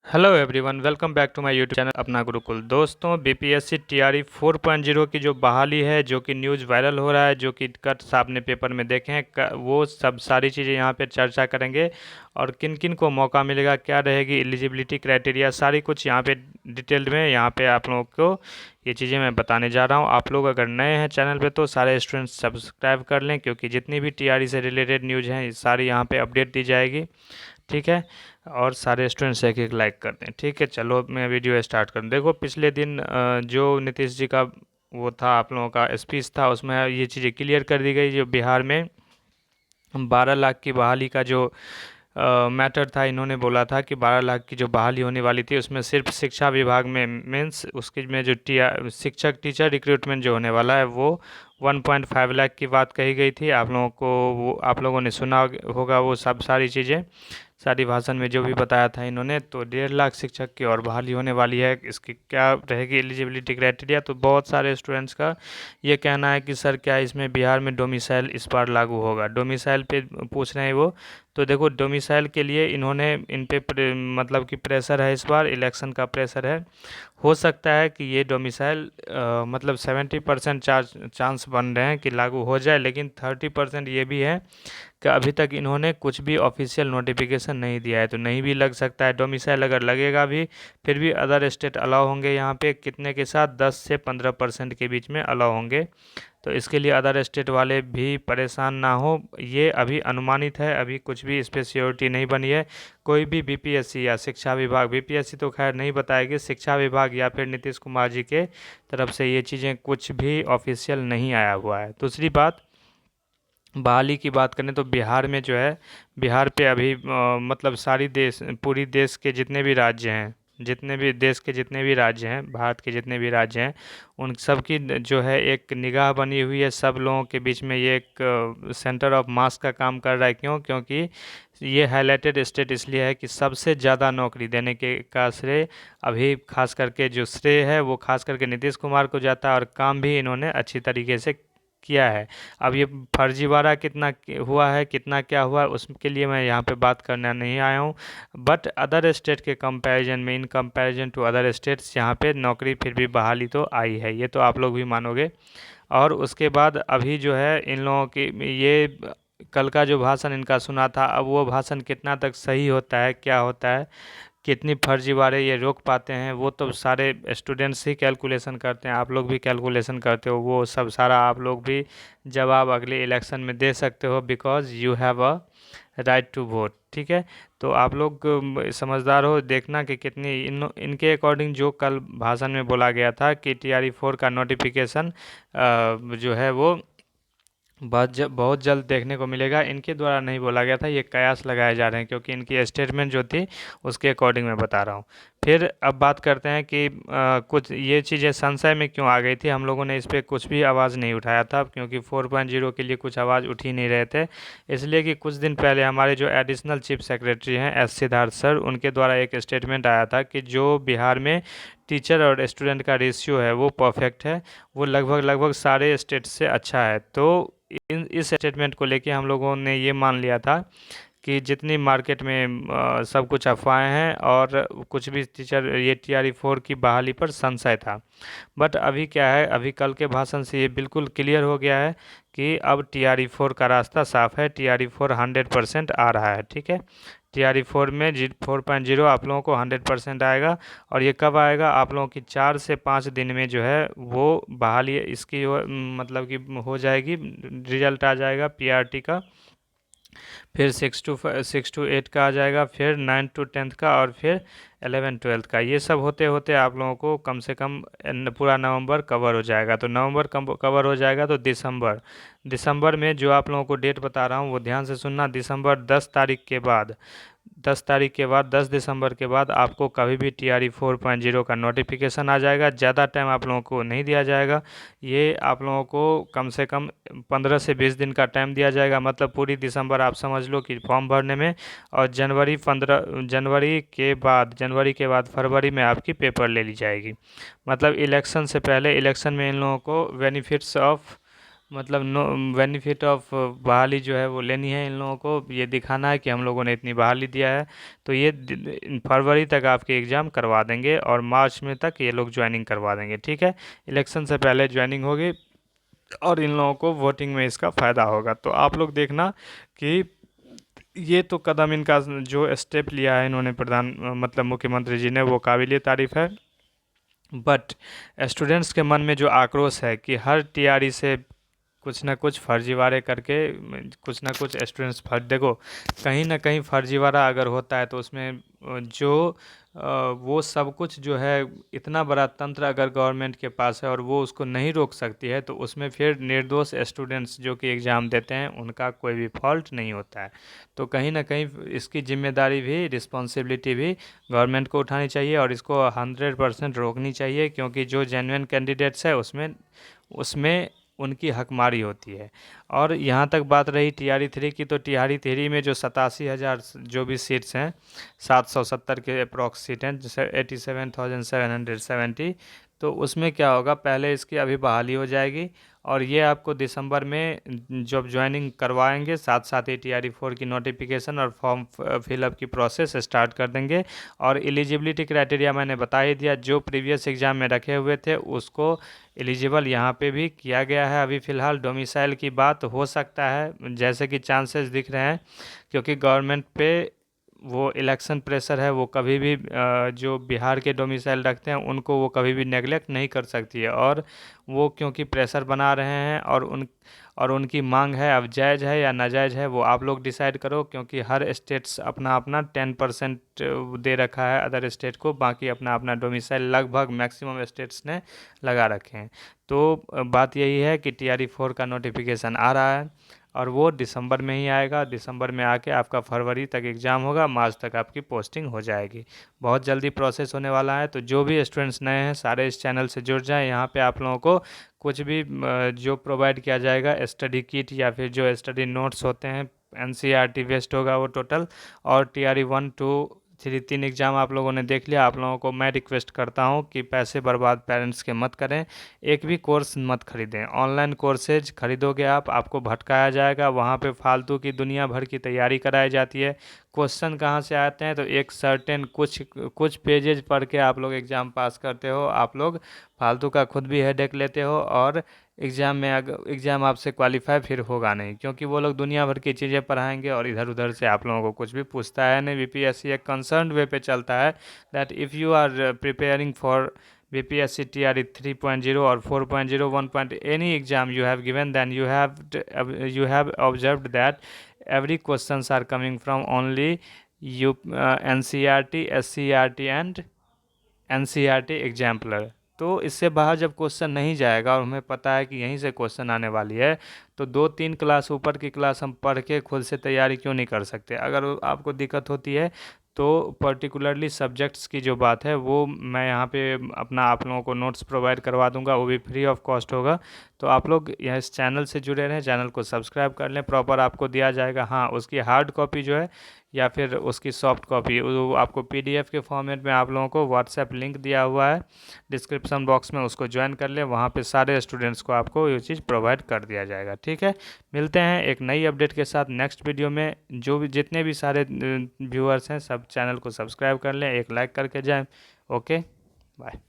Hello everyone, welcome back to my YouTube channel Apna Gurukul. दोस्तों, BPSC TRE 4.0 की जो बहाली है, जो कि न्यूज़ वायरल हो रहा है, जो कि कट साहब ने पेपर में देखे हैं, वो सब सारी चीज़ें यहाँ पे चर्चा करेंगे। और किन किन को मौका मिलेगा, क्या रहेगी एलिजिबिलिटी क्राइटेरिया, सारी कुछ यहाँ पे डिटेल्ड में यहाँ पे आप लोगों को ये चीज़ें मैं बताने जा रहा हूँ। आप लोग अगर नए हैं चैनल पे तो सारे स्टूडेंट्स सब्सक्राइब कर लें, क्योंकि जितनी भी टीआरई से रिलेटेड न्यूज़ हैं सारी यहाँ पे अपडेट दी जाएगी। ठीक है। और सारे स्टूडेंट्स एक एक लाइक कर दें। ठीक है, चलो मैं वीडियो स्टार्ट करूँ। देखो, पिछले दिन जो नीतीश जी का वो था, आप लोगों का स्पीच था, उसमें ये चीज़ें क्लियर कर दी गई। जो बिहार में 12 लाख की बहाली का जो मैटर था, इन्होंने बोला था कि 12 लाख की जो बहाली होने वाली थी उसमें सिर्फ शिक्षा विभाग में मीन्स उसकी में जो शिक्षक टीचर रिक्रूटमेंट जो होने वाला है वो 1.5 लाख की बात कही गई थी। आप लोगों को वो आप लोगों ने सुना होगा वो सब सारी चीज़ें, सारी भाषण में जो भी बताया था इन्होंने। तो 1.5 लाख शिक्षक की और बहाली होने वाली है। इसकी क्या रहेगी एलिजिबिलिटी क्राइटेरिया, तो बहुत सारे स्टूडेंट्स का ये कहना है कि सर क्या इसमें बिहार में डोमिसाइल इस बार लागू होगा। डोमिसाइल पे पूछ रहे हैं वो। तो देखो, डोमिसाइल के लिए इन्होंने इन पे मतलब कि प्रेशर है, इस बार इलेक्शन का प्रेशर है। हो सकता है कि ये डोमिसाइल मतलब 70% चांस बन रहे हैं कि लागू हो जाए, लेकिन 30% ये भी है कि अभी तक इन्होंने कुछ भी ऑफिशियल नोटिफिकेशन नहीं दिया है, तो नहीं भी लग सकता है। डोमिसाइल अगर लगेगा भी, फिर भी अदर स्टेट अलाउ होंगे यहाँ पे, कितने के साथ 10 से 15% के बीच में अलाउ होंगे। तो इसके लिए अदर स्टेट वाले भी परेशान ना हो। ये अभी अनुमानित है, अभी कुछ भी इस पर श्योरिटी नहीं बनी है। कोई भी बीपीएससी या शिक्षा विभाग, बीपीएससी तो खैर नहीं बताएगी, शिक्षा विभाग या फिर नीतीश कुमार जी के तरफ से ये चीज़ें कुछ भी ऑफिशियल नहीं आया हुआ है। दूसरी बात, बहाली की बात करें तो बिहार में जो है, बिहार पे अभी मतलब पूरी देश के जितने भी राज्य हैं, जितने भी राज्य हैं, भारत के जितने भी राज्य हैं, उन सब की जो है एक निगाह बनी हुई है। सब लोगों के बीच में ये एक सेंटर ऑफ मास का काम कर रहा है। क्यों? क्योंकि ये हाईलाइटेड स्टेट इसलिए है कि सबसे ज़्यादा नौकरी देने के का श्रेय अभी खास करके जो श्रेय है वो खास करके नीतीश कुमार को जाता है, और काम भी इन्होंने अच्छी तरीके से किया है। अब ये फर्जीवाड़ा कितना हुआ है, कितना क्या हुआ है, उसके लिए मैं यहाँ पे बात करने नहीं आया हूँ। बट अदर स्टेट के कंपैरिजन में, in comparison to other states, यहाँ पे नौकरी फिर भी बहाली तो आई है, ये तो आप लोग भी मानोगे। और उसके बाद अभी जो है इन लोगों की ये कल का जो भाषण इनका सुना था, अब वो भाषण कितना तक सही होता है, क्या होता है, कितनी फर्जीवाड़े ये रोक पाते हैं, वो तो सारे स्टूडेंट्स ही कैलकुलेशन करते हैं। आप लोग भी कैलकुलेशन करते हो, वो सब सारा आप लोग भी जवाब अगले इलेक्शन में दे सकते हो, because you have a right to vote. ठीक है। तो आप लोग समझदार हो, देखना कि कितनी इनके अकॉर्डिंग जो कल भाषण में बोला गया था कि टीआरई 4 का नोटिफिकेशन जो है वो बहुत जल्द देखने को मिलेगा। इनके द्वारा नहीं बोला गया था, ये कयास लगाए जा रहे हैं, क्योंकि इनकी स्टेटमेंट जो थी उसके अकॉर्डिंग मैं बता रहा हूँ। फिर अब बात करते हैं कि कुछ ये चीज़ें संशय में क्यों आ गई थी। हम लोगों ने इस पर कुछ भी आवाज़ नहीं उठाया था, क्योंकि 4.0 के लिए कुछ आवाज़ उठ ही नहीं रहे थे। इसलिए कि कुछ दिन पहले हमारे जो एडिशनल चीफ सेक्रेटरी हैं एस सिद्धार्थ सर, उनके द्वारा एक स्टेटमेंट आया था कि जो बिहार में टीचर और स्टूडेंट का रेशियो है वो परफेक्ट है, वो लगभग लगभग सारे स्टेट से अच्छा है। तो इन इस स्टेटमेंट को लेके हम लोगों ने ये मान लिया था कि जितनी मार्केट में सब कुछ अफवाहें हैं, और कुछ भी टीचर ये टीआरई 4 की बहाली पर संशय था। बट अभी क्या है, अभी कल के भाषण से ये बिल्कुल क्लियर हो गया है कि अब टीआरई 4 का रास्ता साफ है। टीआरई 4 100% आ रहा है। ठीक है। टीआरई 4 में 4.0 आप लोगों को 100% आएगा। और ये कब आएगा? आप लोगों की 4 से 5 दिन में जो है वो बहाली इसकी मतलब कि हो जाएगी, रिजल्ट आ जाएगा पीआरटी का। फिर 6 to 8 का आ जाएगा, फिर 9 to 10 का, और फिर 11 12 का। ये सब होते होते आप लोगों को कम से कम पूरा नवंबर कवर हो जाएगा। तो नवंबर कवर हो जाएगा तो दिसंबर, दिसंबर में जो आप लोगों को डेट बता रहा हूँ वो ध्यान से सुनना। दिसंबर 10 तारीख के बाद, 10 तारीख के बाद, 10 दिसंबर के बाद आपको कभी भी टीआरई 4.0 का नोटिफिकेशन आ जाएगा। ज़्यादा टाइम आप लोगों को नहीं दिया जाएगा, ये आप लोगों को कम से कम 15 से 20 दिन का टाइम दिया जाएगा। मतलब पूरी दिसंबर आप समझ लो कि फॉर्म भरने में, और जनवरी के बाद फरवरी में आपकी पेपर ले ली जाएगी। मतलब इलेक्शन से पहले, इलेक्शन में इन लोगों को बेनिफिट्स ऑफ मतलब नो बेनिफिट ऑफ बहाली जो है वो लेनी है, इन लोगों को ये दिखाना है कि हम लोगों ने इतनी बहाली दिया है। तो ये फरवरी तक आपके एग्ज़ाम करवा देंगे और मार्च में तक ये लोग ज्वाइनिंग करवा देंगे, ठीक है। इलेक्शन से पहले ज्वाइनिंग होगी और इन लोगों को वोटिंग में इसका फ़ायदा होगा। तो आप लोग देखना कि ये तो कदम इनका जो स्टेप लिया है इन्होंने मतलब मुख्यमंत्री जी ने, वो काबिल तारीफ़ है। बट स्टूडेंट्स के मन में जो आक्रोश है कि हर टीआरई से कुछ ना कुछ फर्जीवाड़े करके कुछ ना कुछ स्टूडेंट्स देखो, कहीं ना कहीं फर्जीवाड़ा अगर होता है तो उसमें वो सब कुछ जो है, इतना बड़ा तंत्र अगर गवर्नमेंट के पास है और वो उसको नहीं रोक सकती है, तो उसमें फिर निर्दोष स्टूडेंट्स जो कि एग्ज़ाम देते हैं उनका कोई भी फॉल्ट नहीं होता है। तो कहीं ना कहीं इसकी जिम्मेदारी भी, रिस्पॉन्सिबिलिटी भी गवर्नमेंट को उठानी चाहिए और इसको 100% रोकनी चाहिए, क्योंकि जो जेन्युइन कैंडिडेट्स है उसमें उसमें उनकी हकमारी होती है। और यहाँ तक बात रही टीआरई 3 की, तो टीआरई 3 में जो 87,000 जो भी सीट्स हैं, 770 के अप्रॉक्स सीट हैं, जैसे 87,770, तो उसमें क्या होगा, पहले इसकी अभी बहाली हो जाएगी और ये आपको दिसंबर में जब ज्वाइनिंग करवाएंगे, साथ साथ ही टीआरई 4 की नोटिफिकेशन और फॉर्म फिलअप की प्रोसेस स्टार्ट कर देंगे। और एलिजिबिलिटी क्राइटेरिया मैंने बता ही दिया, जो प्रीवियस एग्ज़ाम में रखे हुए थे उसको एलिजिबल यहाँ पे भी किया गया है। अभी फ़िलहाल डोमिसाइल की बात हो सकता है, जैसे कि चांसेस दिख रहे हैं, क्योंकि गवर्नमेंट पे वो इलेक्शन प्रेशर है, वो कभी भी जो बिहार के डोमिसाइल रखते हैं उनको वो कभी भी नेगलेक्ट नहीं कर सकती है। और वो क्योंकि प्रेशर बना रहे हैं और उनकी मांग है, अब जायज़ है या नाजायज़ है वो आप लोग डिसाइड करो, क्योंकि हर स्टेट्स अपना अपना 10% दे रखा है अदर स्टेट को, बाकी अपना अपना डोमिसाइल लगभग मैक्सिमम स्टेट्स ने लगा रखे हैं। तो बात यही है कि टीआरई 4 का नोटिफिकेशन आ रहा है और वो दिसंबर में ही आएगा। दिसंबर में आके आपका फरवरी तक एग्ज़ाम होगा, मार्च तक आपकी पोस्टिंग हो जाएगी। बहुत जल्दी प्रोसेस होने वाला है। तो जो भी स्टूडेंट्स नए हैं सारे इस चैनल से जुड़ जाएं। यहाँ पे आप लोगों को कुछ भी जो प्रोवाइड किया जाएगा, स्टडी किट या फिर जो स्टडी नोट्स होते हैं, एनसीईआरटी बेस्ड होगा वो टोटल। और टीआरई 1, 2, 3 3 एग्ज़ाम आप लोगों ने देख लिया। आप लोगों को मैं रिक्वेस्ट करता हूँ कि पैसे बर्बाद पेरेंट्स के मत करें, एक भी कोर्स मत खरीदें। ऑनलाइन कोर्सेज खरीदोगे आपको भटकाया जाएगा, वहाँ पे फालतू की दुनिया भर की तैयारी कराई जाती है। क्वेश्चन कहाँ से आते हैं, तो एक सर्टेन कुछ कुछ पेजेज पढ़ के आप लोग एग्ज़ाम पास करते हो। आप लोग फालतू का खुद भी हेडेक लेते हो और एग्ज़ाम में अगर एग्ज़ाम आपसे क्वालिफाई फिर होगा नहीं, क्योंकि वो लोग दुनिया भर की चीज़ें पढ़ाएंगे और इधर उधर से आप लोगों को कुछ भी पूछता है नहीं। बीपीएससी एक कंसर्न वे पे चलता है that if you are preparing for BPSC TRE 3.0 or 4.0 1. Any exam you have given, then you have observed that every questions are coming from only NCERT, SCERT and NCERT exemplar. तो इससे बाहर जब question नहीं जाएगा और हमें पता है कि यहीं से क्वेश्चन आने वाली है, तो 2-3 क्लास ऊपर की क्लास हम पढ़ के खुद से तैयारी क्यों नहीं कर सकते। अगर आपको दिक्कत होती है तो पर्टिकुलरली सब्जेक्ट्स की जो बात है वो मैं यहाँ पे अपना आप लोगों को नोट्स प्रोवाइड करवा दूंगा, वो भी फ्री ऑफ कॉस्ट होगा। तो आप लोग यह इस चैनल से जुड़े रहें, चैनल को सब्सक्राइब कर लें, प्रॉपर आपको दिया जाएगा। हाँ, उसकी हार्ड कॉपी जो है या फिर उसकी सॉफ्ट कॉपी वो आपको पीडीएफ के फॉर्मेट में आप लोगों को व्हाट्सएप लिंक दिया हुआ है डिस्क्रिप्शन बॉक्स में, उसको ज्वाइन कर लें। वहाँ पे सारे स्टूडेंट्स को आपको ये चीज़ प्रोवाइड कर दिया जाएगा, ठीक है। मिलते हैं एक नई अपडेट के साथ नेक्स्ट वीडियो में। जो भी जितने भी सारे व्यूअर्स हैं सब चैनल को सब्सक्राइब कर लें, एक लाइक करके जाएँ। Okay, bye.